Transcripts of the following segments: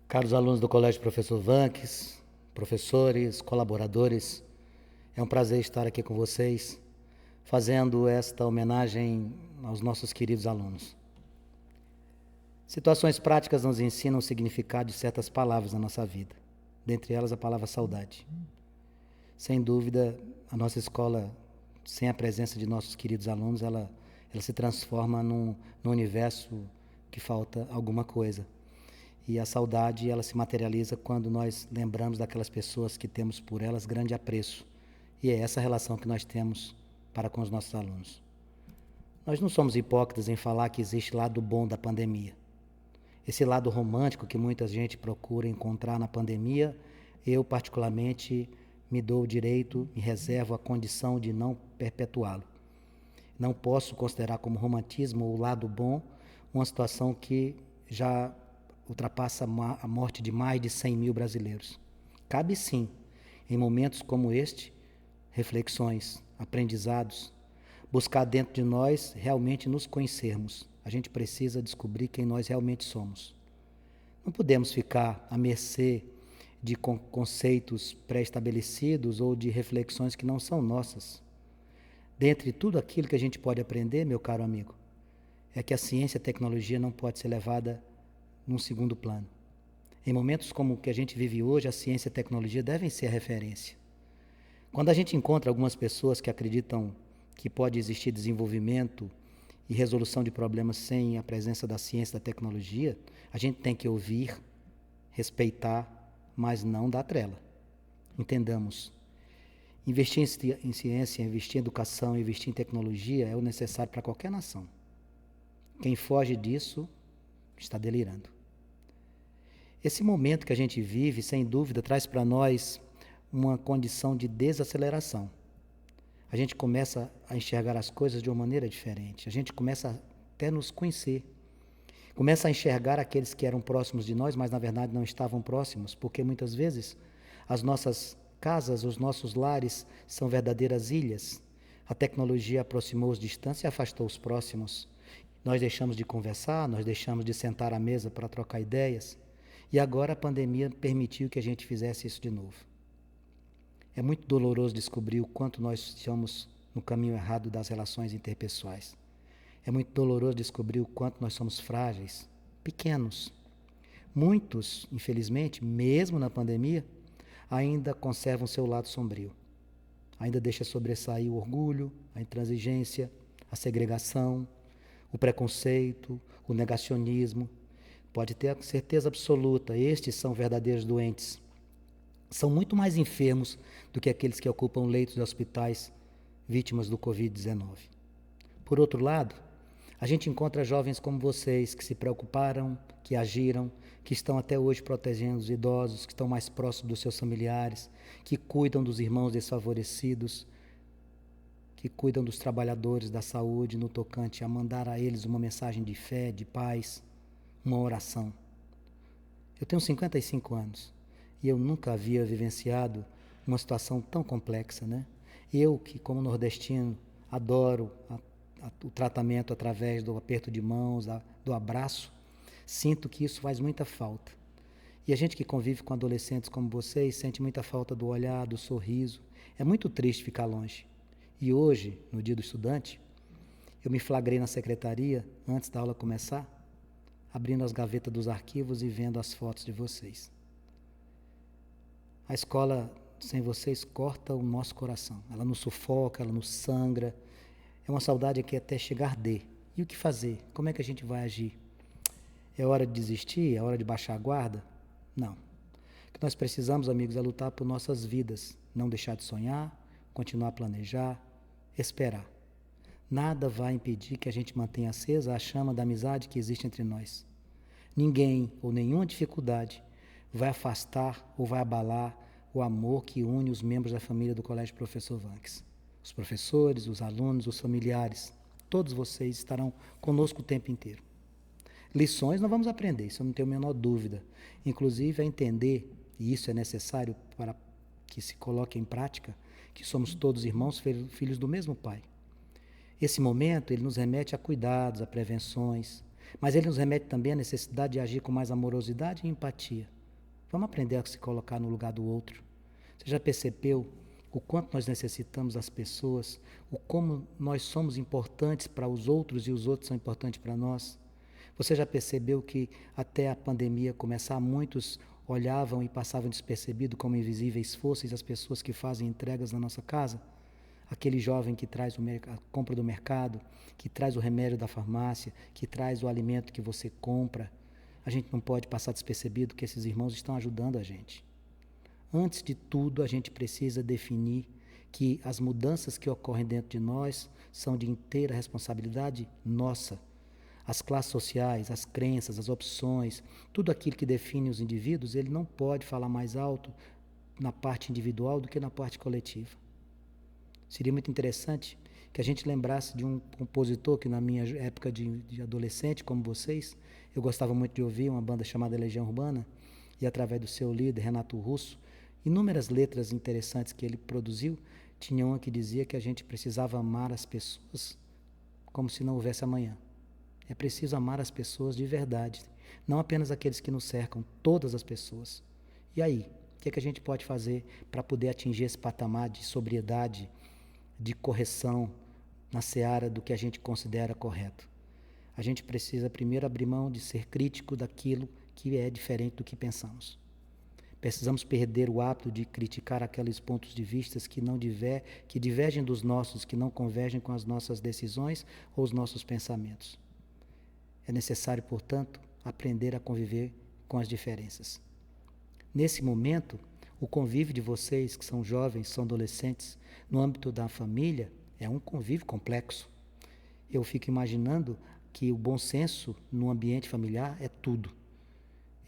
Caros alunos do Colégio Professor Vanques, professores, colaboradores, é um prazer estar aqui com vocês, fazendo esta homenagem aos nossos queridos alunos. Situações práticas nos ensinam o significado de certas palavras na nossa vida, dentre elas a palavra saudade. Sem dúvida, a nossa escola, sem a presença de nossos queridos alunos, ela se transforma num universo que falta alguma coisa. E a saudade, ela se materializa quando nós lembramos daquelas pessoas que temos por elas grande apreço. E é essa relação que nós temos para com os nossos alunos. Nós não somos hipócritas em falar que existe lado bom da pandemia. Esse lado romântico que muita gente procura encontrar na pandemia, eu particularmente me dou o direito, me reservo a condição de não perpetuá-lo. Não posso considerar como romantismo o lado bom uma situação que já ultrapassa a morte de mais de 100 mil brasileiros. Cabe sim, em momentos como este, reflexões, aprendizados, buscar dentro de nós realmente nos conhecermos. A gente precisa descobrir quem nós realmente somos. Não podemos ficar à mercê de conceitos pré-estabelecidos ou de reflexões que não são nossas. Dentre tudo aquilo que a gente pode aprender, meu caro amigo, é que a ciência e a tecnologia não pode ser levada num segundo plano. Em momentos como o que a gente vive hoje, a ciência e a tecnologia devem ser a referência. Quando a gente encontra algumas pessoas que acreditam que pode existir desenvolvimento e resolução de problemas sem a presença da ciência e da tecnologia, a gente tem que ouvir, respeitar, mas não dar trela. Entendamos. Investir em ciência, investir em educação, investir em tecnologia é o necessário para qualquer nação. Quem foge disso está delirando. Esse momento que a gente vive, sem dúvida, traz para nós uma condição de desaceleração. A gente começa a enxergar as coisas de uma maneira diferente. A gente começa até a nos conhecer. Começa a enxergar aqueles que eram próximos de nós, mas na verdade não estavam próximos, porque muitas vezes as nossas casas, os nossos lares são verdadeiras ilhas. A tecnologia aproximou os distantes e afastou os próximos. Nós deixamos de conversar, nós deixamos de sentar à mesa para trocar ideias. E agora a pandemia permitiu que a gente fizesse isso de novo. É muito doloroso descobrir o quanto nós estamos no caminho errado das relações interpessoais. É muito doloroso descobrir o quanto nós somos frágeis, pequenos. Muitos, infelizmente, mesmo na pandemia, ainda conservam seu lado sombrio. Ainda deixa sobressair o orgulho, a intransigência, a segregação, o preconceito, o negacionismo. Pode ter a certeza absoluta, estes são verdadeiros doentes. São muito mais enfermos do que aqueles que ocupam leitos de hospitais vítimas do Covid-19. Por outro lado, a gente encontra jovens como vocês que se preocuparam, que agiram, que estão até hoje protegendo os idosos, que estão mais próximos dos seus familiares, que cuidam dos irmãos desfavorecidos, que cuidam dos trabalhadores da saúde no tocante a mandar a eles uma mensagem de fé, de paz, uma oração. Eu tenho 55 anos e eu nunca havia vivenciado uma situação tão complexa, né? Eu que, como nordestino, adoro o tratamento através do aperto de mãos, do abraço, sinto que isso faz muita falta. E a gente que convive com adolescentes como vocês sente muita falta do olhar, do sorriso. É muito triste ficar longe. E hoje, no Dia do Estudante, eu me flagrei na secretaria, antes da aula começar, abrindo as gavetas dos arquivos e vendo as fotos de vocês. A escola, sem vocês, corta o nosso coração. Ela nos sufoca, ela nos sangra. É uma saudade que até chegar de. E o que fazer? Como é que a gente vai agir? É hora de desistir? É hora de baixar a guarda? Não. O que nós precisamos, amigos, é lutar por nossas vidas. Não deixar de sonhar, continuar a planejar, esperar. Nada vai impedir que a gente mantenha acesa a chama da amizade que existe entre nós. Ninguém ou nenhuma dificuldade vai afastar ou vai abalar o amor que une os membros da família do Colégio Professor Vanques. Os professores, os alunos, os familiares, todos vocês estarão conosco o tempo inteiro. Lições nós vamos aprender, isso eu não tenho a menor dúvida. Inclusive a entender, e isso é necessário para que se coloque em prática, que somos todos irmãos, filhos do mesmo Pai. Esse momento, ele nos remete a cuidados, a prevenções, mas ele nos remete também à necessidade de agir com mais amorosidade e empatia. Vamos aprender a se colocar no lugar do outro. Você já percebeu o quanto nós necessitamos das pessoas, o como nós somos importantes para os outros e os outros são importantes para nós? Você já percebeu que até a pandemia começar, muitos olhavam e passavam despercebido como invisíveis fossem as pessoas que fazem entregas na nossa casa? Aquele jovem que traz a compra do mercado, que traz o remédio da farmácia, que traz o alimento que você compra. A gente não pode passar despercebido que esses irmãos estão ajudando a gente. Antes de tudo, a gente precisa definir que as mudanças que ocorrem dentro de nós são de inteira responsabilidade nossa. As classes sociais, as crenças, as opções, tudo aquilo que define os indivíduos, ele não pode falar mais alto na parte individual do que na parte coletiva. Seria muito interessante que a gente lembrasse de um compositor que na minha época de adolescente, como vocês, eu gostava muito de ouvir uma banda chamada Legião Urbana, e através do seu líder, Renato Russo, inúmeras letras interessantes que ele produziu, tinha uma que dizia que a gente precisava amar as pessoas como se não houvesse amanhã. É preciso amar as pessoas de verdade, não apenas aqueles que nos cercam, todas as pessoas. E aí, o que a gente pode fazer para poder atingir esse patamar de sobriedade, de correção na seara do que a gente considera correto? A gente precisa primeiro abrir mão de ser crítico daquilo que é diferente do que pensamos. Precisamos perder o hábito de criticar aqueles pontos de vista que divergem dos nossos, que não convergem com as nossas decisões ou os nossos pensamentos. É necessário, portanto, aprender a conviver com as diferenças. Nesse momento, o convívio de vocês, que são jovens, são adolescentes, no âmbito da família, é um convívio complexo. Eu fico imaginando que o bom senso no ambiente familiar é tudo.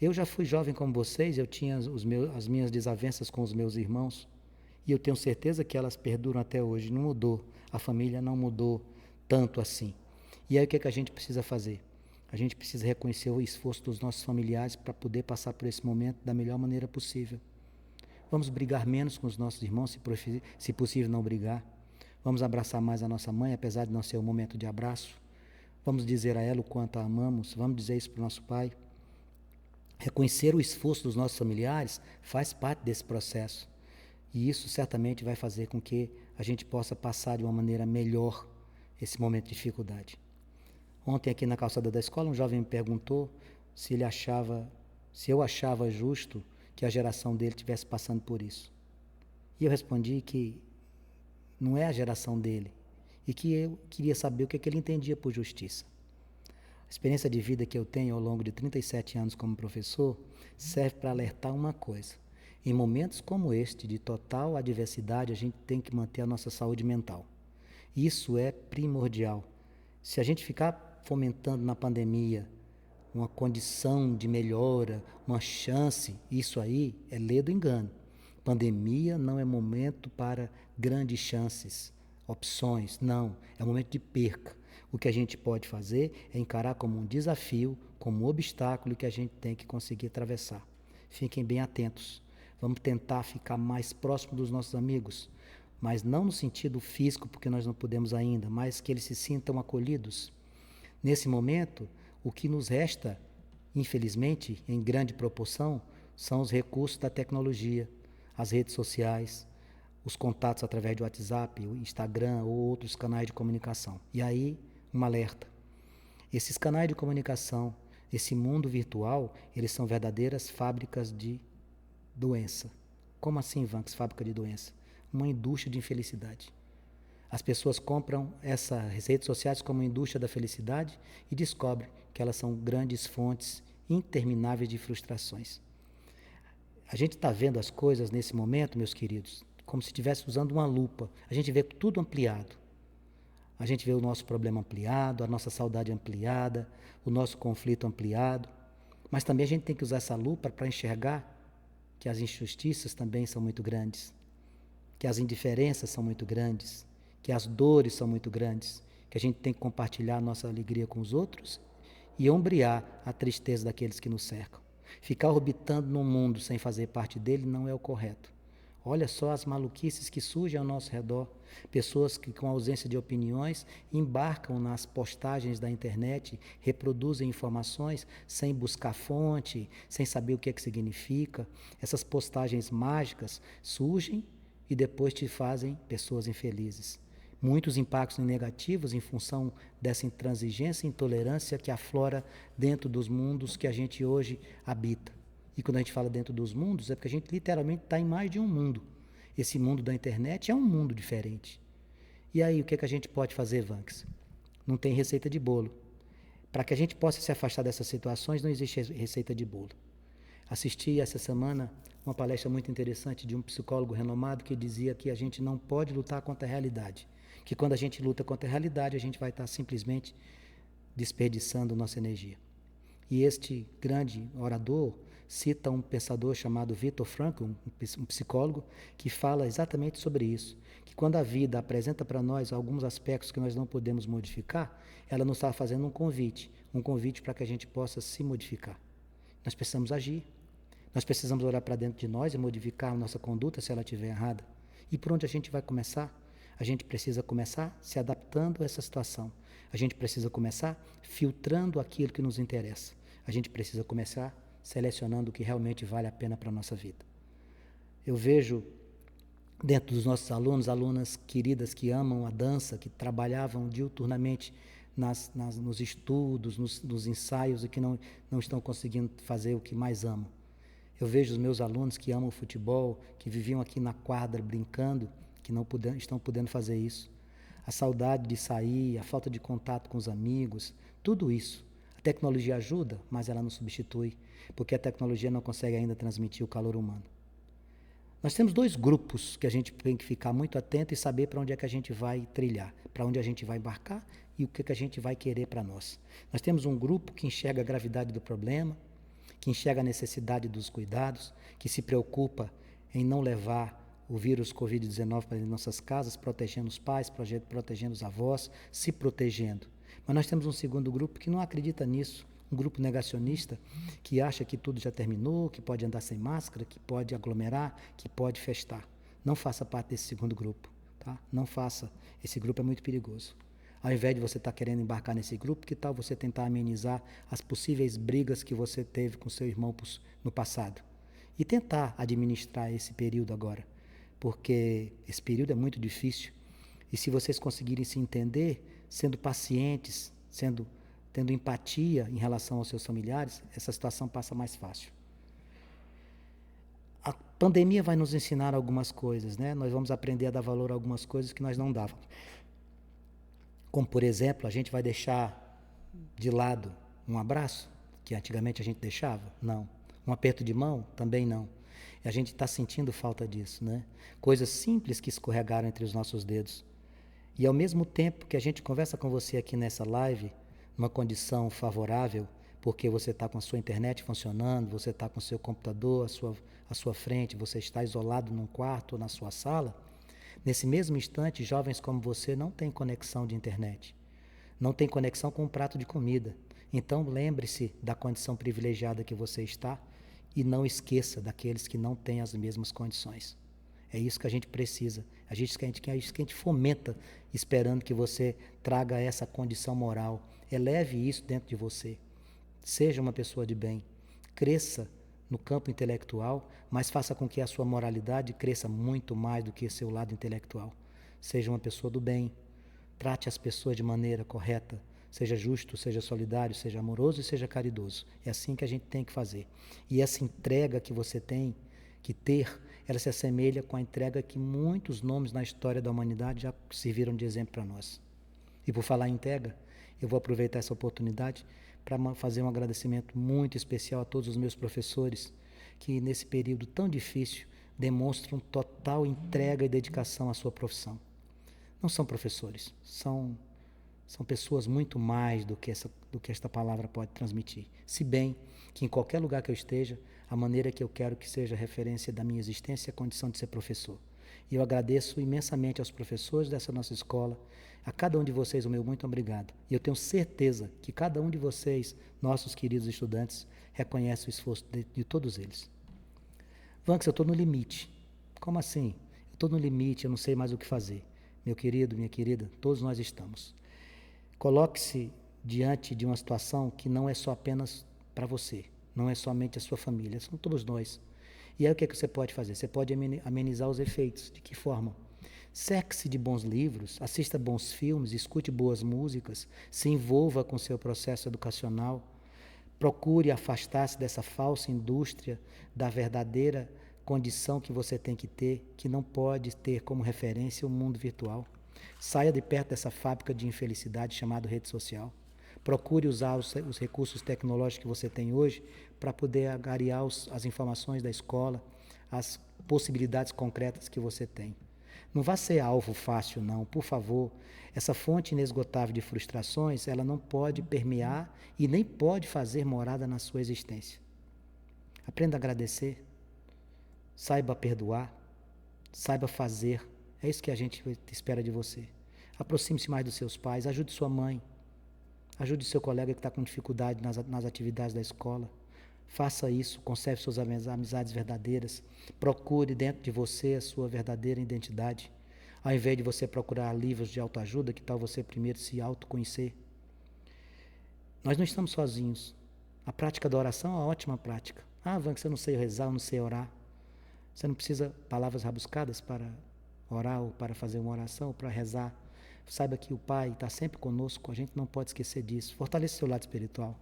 Eu já fui jovem como vocês, eu tinha as minhas desavenças com os meus irmãos, e eu tenho certeza que elas perduram até hoje, não mudou, a família não mudou tanto assim. E aí o que a gente precisa fazer? A gente precisa reconhecer o esforço dos nossos familiares para poder passar por esse momento da melhor maneira possível. Vamos brigar menos com os nossos irmãos, se possível não brigar. Vamos abraçar mais a nossa mãe, apesar de não ser um momento de abraço. Vamos dizer a ela o quanto a amamos, vamos dizer isso para o nosso pai. Reconhecer o esforço dos nossos familiares faz parte desse processo. E isso certamente vai fazer com que a gente possa passar de uma maneira melhor esse momento de dificuldade. Ontem aqui na calçada da escola, um jovem me perguntou se eu achava justo que a geração dele estivesse passando por isso. E eu respondi que não é a geração dele e que eu queria saber o que ele entendia por justiça. A experiência de vida que eu tenho ao longo de 37 anos como professor serve para alertar uma coisa. Em momentos como este, de total adversidade, a gente tem que manter a nossa saúde mental. Isso é primordial. Se a gente ficar fomentando na pandemia uma condição de melhora, uma chance, isso aí é lê do engano. Pandemia não é momento para grandes chances, opções, não. É momento de perca. O que a gente pode fazer é encarar como um desafio, como um obstáculo que a gente tem que conseguir atravessar. Fiquem bem atentos. Vamos tentar ficar mais próximo dos nossos amigos, mas não no sentido físico, porque nós não podemos ainda, mas que eles se sintam acolhidos. Nesse momento, o que nos resta, infelizmente, em grande proporção, são os recursos da tecnologia, as redes sociais, os contatos através do WhatsApp, o Instagram ou outros canais de comunicação. E aí, um alerta. Esses canais de comunicação, esse mundo virtual, eles são verdadeiras fábricas de doença. Como assim, Vanks, fábrica de doença? Uma indústria de infelicidade. As pessoas compram essas redes sociais como indústria da felicidade e descobrem que elas são grandes fontes intermináveis de frustrações. A gente está vendo as coisas nesse momento, meus queridos, como se estivesse usando uma lupa. A gente vê tudo ampliado. A gente vê o nosso problema ampliado, a nossa saudade ampliada, o nosso conflito ampliado. Mas também a gente tem que usar essa lupa para enxergar que as injustiças também são muito grandes, que as indiferenças são muito grandes, que as dores são muito grandes, que a gente tem que compartilhar a nossa alegria com os outros e ombrear a tristeza daqueles que nos cercam. Ficar orbitando no mundo sem fazer parte dele não é o correto. Olha só as maluquices que surgem ao nosso redor. Pessoas que, com ausência de opiniões, embarcam nas postagens da internet, reproduzem informações sem buscar fonte, sem saber o que é que significa. Essas postagens mágicas surgem e depois te fazem pessoas infelizes. Muitos impactos negativos em função dessa intransigência e intolerância que aflora dentro dos mundos que a gente hoje habita. E quando a gente fala dentro dos mundos, é porque a gente literalmente está em mais de um mundo. Esse mundo da internet é um mundo diferente. E aí, o que é que a gente pode fazer, Vanks? Não tem receita de bolo. Para que a gente possa se afastar dessas situações, não existe receita de bolo. Assisti essa semana uma palestra muito interessante de um psicólogo renomado que dizia que a gente não pode lutar contra a realidade. Que quando a gente luta contra a realidade, a gente vai estar simplesmente desperdiçando nossa energia. E este grande orador cita um pensador chamado Viktor Frankl, um psicólogo, que fala exatamente sobre isso. Que quando a vida apresenta para nós alguns aspectos que nós não podemos modificar, ela nos está fazendo um convite para que a gente possa se modificar. Nós precisamos agir. Nós precisamos olhar para dentro de nós e modificar a nossa conduta se ela estiver errada. E por onde a gente vai começar? A gente precisa começar se adaptando a essa situação. A gente precisa começar filtrando aquilo que nos interessa. A gente precisa começar selecionando o que realmente vale a pena para a nossa vida. Eu vejo dentro dos nossos alunos, alunas queridas que amam a dança, que trabalhavam diuturnamente nos estudos, nos ensaios e que não estão conseguindo fazer o que mais amam. Eu vejo os meus alunos que amam o futebol, que viviam aqui na quadra brincando, que não estão podendo fazer isso. A saudade de sair, a falta de contato com os amigos, tudo isso. A tecnologia ajuda, mas ela não substitui, porque a tecnologia não consegue ainda transmitir o calor humano. Nós temos dois grupos que a gente tem que ficar muito atento e saber para onde é que a gente vai trilhar, para onde a gente vai embarcar e o que a gente vai querer para nós. Nós temos um grupo que enxerga a gravidade do problema, que enxerga a necessidade dos cuidados, que se preocupa em não levar o vírus Covid-19 para nossas casas, protegendo os pais, protegendo os avós, se protegendo. Mas nós temos um segundo grupo que não acredita nisso, um grupo negacionista que acha que tudo já terminou, que pode andar sem máscara, que pode aglomerar, que pode festar. Não faça parte desse segundo grupo, tá? Não faça. Esse grupo é muito perigoso. Ao invés de você estar querendo embarcar nesse grupo, que tal você tentar amenizar as possíveis brigas que você teve com seu irmão no passado? E tentar administrar esse período agora, porque esse período é muito difícil. E se vocês conseguirem se entender, sendo pacientes, tendo empatia em relação aos seus familiares, essa situação passa mais fácil. A pandemia vai nos ensinar algumas coisas, né? Nós vamos aprender a dar valor a algumas coisas que nós não dávamos. Como, por exemplo, a gente vai deixar de lado um abraço, que antigamente a gente deixava? Não. Um aperto de mão? Também não. E a gente está sentindo falta disso, né? Coisas simples que escorregaram entre os nossos dedos. E ao mesmo tempo que a gente conversa com você aqui nessa live, numa condição favorável, porque você está com a sua internet funcionando, você está com o seu computador à sua frente, você está isolado num quarto ou na sua sala, nesse mesmo instante, jovens como você não têm conexão de internet, não têm conexão com um prato de comida. Então lembre-se da condição privilegiada que você está e não esqueça daqueles que não têm as mesmas condições. É isso que a gente precisa, é isso que a gente fomenta, esperando que você traga essa condição moral, eleve isso dentro de você. Seja uma pessoa de bem, cresça no campo intelectual, mas faça com que a sua moralidade cresça muito mais do que seu lado intelectual. Seja uma pessoa do bem, trate as pessoas de maneira correta, seja justo, seja solidário, seja amoroso e seja caridoso. É assim que a gente tem que fazer. E essa entrega que você tem que ter, ela se assemelha com a entrega que muitos nomes na história da humanidade já serviram de exemplo para nós. E por falar em entrega, eu vou aproveitar essa oportunidade para fazer um agradecimento muito especial a todos os meus professores que nesse período tão difícil demonstram total entrega e dedicação à sua profissão. Não são professores, são pessoas muito mais do que esta palavra pode transmitir. Se bem que em qualquer lugar que eu esteja, a maneira que eu quero que seja a referência da minha existência é a condição de ser professor. E eu agradeço imensamente aos professores dessa nossa escola, a cada um de vocês o meu muito obrigado. E eu tenho certeza que cada um de vocês, nossos queridos estudantes, reconhece o esforço de todos eles. Vanks, eu estou no limite. Como assim? Eu estou no limite, eu não sei mais o que fazer. Meu querido, minha querida, todos nós estamos. Coloque-se diante de uma situação que não é só apenas para você, não é somente a sua família, são todos nós. E aí o que é que você pode fazer? Você pode amenizar os efeitos. De que forma? Cerque-se de bons livros, assista bons filmes, escute boas músicas, se envolva com seu processo educacional, procure afastar-se dessa falsa indústria da verdadeira condição que você tem que ter, que não pode ter como referência o mundo virtual. Saia de perto dessa fábrica de infelicidade chamada rede social. Procure usar os recursos tecnológicos que você tem hoje para poder agariar as informações da escola, as possibilidades concretas que você tem. Não vá ser alvo fácil, não, por favor. Essa fonte inesgotável de frustrações, ela não pode permear e nem pode fazer morada na sua existência. Aprenda a agradecer, saiba perdoar, saiba fazer. É isso que a gente espera de você. Aproxime-se mais dos seus pais, ajude sua mãe, ajude seu colega que está com dificuldade nas atividades da escola. Faça isso, conserve suas amizades verdadeiras. Procure dentro de você a sua verdadeira identidade. Ao invés de você procurar livros de autoajuda, que tal você primeiro se autoconhecer? Nós não estamos sozinhos. A prática da oração é uma ótima prática. Ah, Van, que você não sei rezar, eu não sei orar. Você não precisa palavras rabuscadas para orar ou para fazer uma oração ou para rezar. Saiba que o Pai está sempre conosco, a gente não pode esquecer disso. Fortaleça o seu lado espiritual.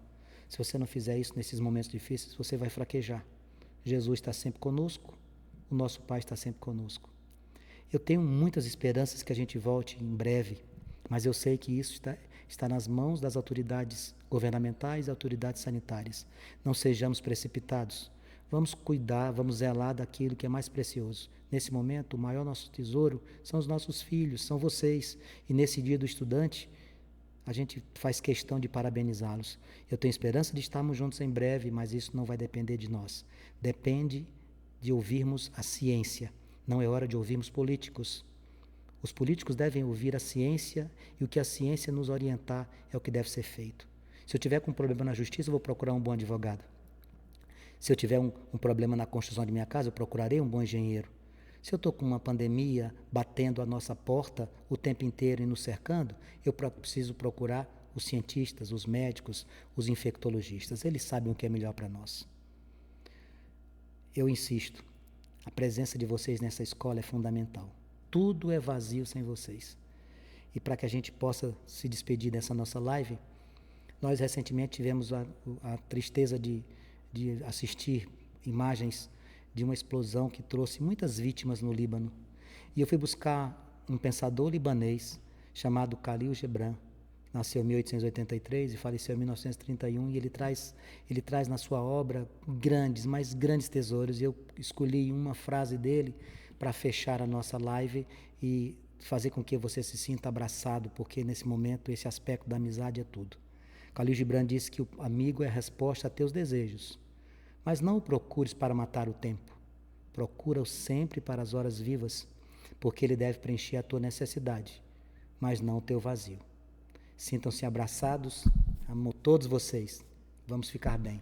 Se você não fizer isso nesses momentos difíceis, você vai fraquejar. Jesus está sempre conosco, o nosso Pai está sempre conosco. Eu tenho muitas esperanças que a gente volte em breve, mas eu sei que isso está nas mãos das autoridades governamentais e autoridades sanitárias. Não sejamos precipitados. Vamos cuidar, vamos zelar daquilo que é mais precioso. Nesse momento, o maior nosso tesouro são os nossos filhos, são vocês. E nesse dia do estudante, a gente faz questão de parabenizá-los. Eu tenho esperança de estarmos juntos em breve, mas isso não vai depender de nós. Depende de ouvirmos a ciência. Não é hora de ouvirmos políticos. Os políticos devem ouvir a ciência e o que a ciência nos orientar é o que deve ser feito. Se eu tiver com um problema na justiça, eu vou procurar um bom advogado. Se eu tiver um problema na construção de minha casa, eu procurarei um bom engenheiro. Se eu estou com uma pandemia batendo a nossa porta o tempo inteiro e nos cercando, eu preciso procurar os cientistas, os médicos, os infectologistas. Eles sabem o que é melhor para nós. Eu insisto, a presença de vocês nessa escola é fundamental. Tudo é vazio sem vocês. E para que a gente possa se despedir dessa nossa live, nós recentemente tivemos a tristeza de assistir imagens de uma explosão que trouxe muitas vítimas no Líbano. E eu fui buscar um pensador libanês chamado Khalil Gibran. Nasceu em 1883 e faleceu em 1931, e ele traz na sua obra grandes, mas grandes tesouros. E eu escolhi uma frase dele para fechar a nossa live e fazer com que você se sinta abraçado, porque nesse momento esse aspecto da amizade é tudo. Khalil Gibran disse que o amigo é a resposta a teus desejos. Mas não o procures para matar o tempo. Procura-o sempre para as horas vivas, porque ele deve preencher a tua necessidade, mas não o teu vazio. Sintam-se abraçados, amo todos vocês. Vamos ficar bem.